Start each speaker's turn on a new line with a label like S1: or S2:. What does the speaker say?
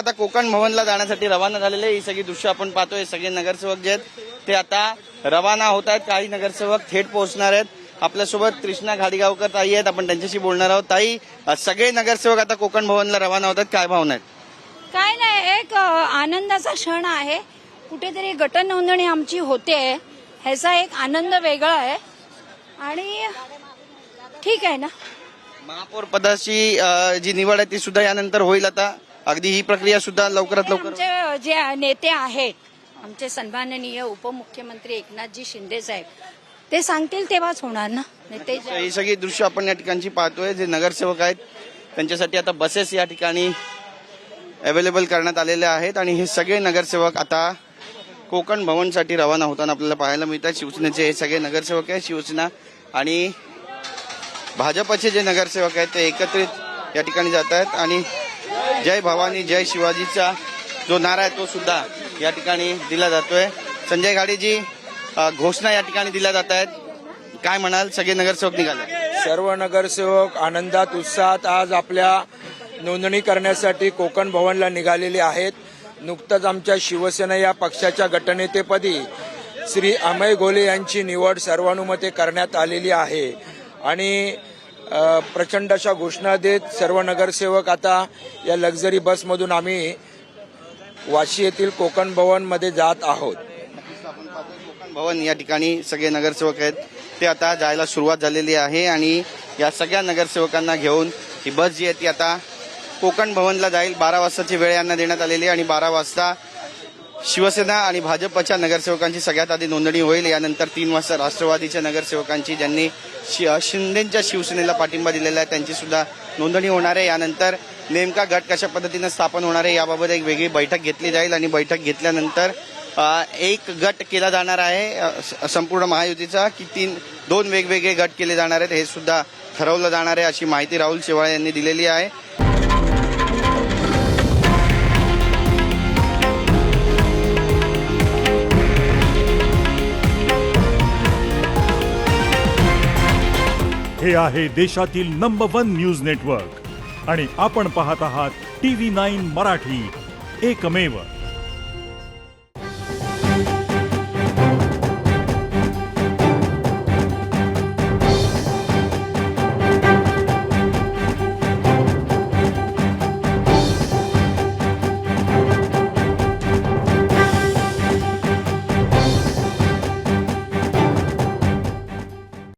S1: आता कोकण भवनला जाण्यासाठी रवाना झालेले. ही सगळी दृश्य आपण पाहतोय. सगळे नगरसेवक जे आहेत ते आता रवाना होत आहेत. काही नगरसेवक थेट पोहोचणार आहेत. आपल्यासोबत कृष्णा घाडीगावकर ताई आहेत, आपण त्यांच्याशी बोलणार आहोत. ताई, सगळे नगरसेवक आता कोकण भवनला रवाना होतात, काय भावना आहेत?
S2: काय नाही, एक आनंदाचा क्षण आहे. कुठेतरी गटनोंदणी आमची होते, ह्याचा एक आनंद वेगळा आहे आणि ठीक आहे ना.
S1: महापौर पदाची जी निवड आहे ती सुद्धा यानंतर होईल. आता अगदी ही प्रक्रिया सुद्धा लवकरात लवकर.
S2: आमचे जे नेते आहेत, आमचे सन्माननीय उपमुख्यमंत्री एकनाथजी शिंदे साहेब, ते सांगतील तेव्हाच होणार ना. नेते
S1: ही सगळी दृश्य आपण या ठिकाणची पाहतोय. जे नगरसेवक आहेत त्यांच्यासाठी आता बसेस या ठिकाणी अवेलेबल करण्यात आलेले आहेत आणि हे सगळे नगरसेवक आता कोकण भवनसाठी रवाना होताना आपल्याला पाहायला मिळतात. शिवसेनेचे हे सगळे नगरसेवक आहेत. शिवसेना आणि भाजपचे जे नगरसेवक आहेत ते एकत्रित या ठिकाणी जात आहेत आणि जय भवानी जय शिवाजीचा जो नारा आहे तो सुद्धा या ठिकाणी दिला जातोय. संजय घाडीजी, घोषणा या ठिकाणी दिल्या जात आहेत, काय म्हणाल? सगळे नगरसेवक निघाले.
S3: सर्व नगरसेवक आनंदात उत्साहात आज आपल्या नोंदणी करण्यासाठी कोकण भवनला निघालेले आहेत. नुकतंच आमच्या शिवसेना या पक्षाच्या गटनेतेपदी श्री अमय घोले यांची निवड सर्वानुमते करण्यात आलेली आहे आणि प्रचंड अशा घोषणा देत सर्व नगरसेवक आता या लक्झरी बसमधून आम्ही वाशी येथील कोकण भवनमध्ये जात आहोत.
S1: कोकण भवन या ठिकाणी सगळे नगरसेवक आहेत ते आता जायला सुरुवात झालेली आहे आणि या सगळ्या नगरसेवकांना घेऊन ही बस जी आहे ती आता कोकण भवनला जाईल. 12 वाजताची वेळ यांना देण्यात आलेली आहे आणि 12 वाजता शिवसेना आणि भाजपच्या नगरसेवकांची सगळ्यात आधी नोंदणी होईल. यानंतर 3 वाजता राष्ट्रवादीच्या नगरसेवकांची, ज्यांनी शिंदेच्या शिवसेनेला पाठिंबा दिलेला आहे, त्यांची सुद्धा नोंदणी होणार आहे. यानंतर नेमका गट कशा पद्धतीनं स्थापन होणार आहे याबाबत एक वेगळी बैठक घेतली जाईल आणि बैठक घेतल्यानंतर एक गट केला जाणार आहे संपूर्ण महायुतीचा की 2 वेगवेगळे गट केले जाणार आहेत, हे सुद्धा ठरवलं जाणार आहे, अशी माहिती राहुल शेवाळे यांनी दिलेली आहे.
S4: हे आहे देशातील नंबर 1 न्यूज नेटवर्क आणि आपण पाहत आहात TV9 मराठी, एकमेव.